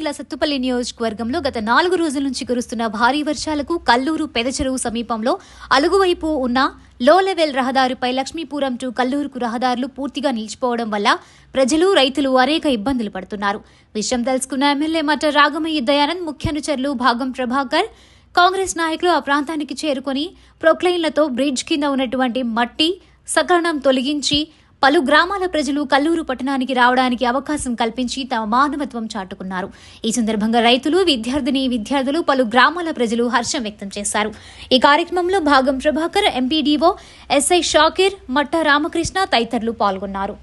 జిల్లా సత్తుపల్లి నియోజకవర్గంలో గత 4 రోజుల నుంచి కురుస్తున్న భారీ వర్షాలకు కల్లూరు పెదచెరువు సమీపంలో అలుగువైపు ఉన్న లో లెవెల్ రహదారిపై లక్ష్మీపురం టు కల్లూరుకు రహదారులు పూర్తిగా నిలిచిపోవడం వల్ల ప్రజలు రైతులు అనేక ఇబ్బందులు పడుతున్నారు. విషయం తెలుసుకున్న ఎమ్మెల్యే మట్ట రాగమయ్య దయానంద్, ముఖ్య అనుచరులు భాగం ప్రభాకర్, కాంగ్రెస్ నాయకులు ఆ ప్రాంతానికి చేరుకుని ప్రొక్లైన్లతో బ్రిడ్జ్ కింద ఉన్నటువంటి మట్టి సకలనం తొలగించి పలు గ్రామాల ప్రజలు కల్లూరు పట్టణానికి రావడానికి అవకాశం కల్పించి తమ మానవత్వం చాటుకున్నారు. ఈ సందర్భంగా రైతులు, విద్యార్థులు, పలు గ్రామాల ప్రజలు హర్షం వ్యక్తం చేశారు. ఈ కార్యక్రమంలో భాగం ప్రభాకర్, ఎంపీడీఓ ఎస్ఐ షాకీర్, మట్ట రామకృష్ణ తదితరులు పాల్గొన్నారు.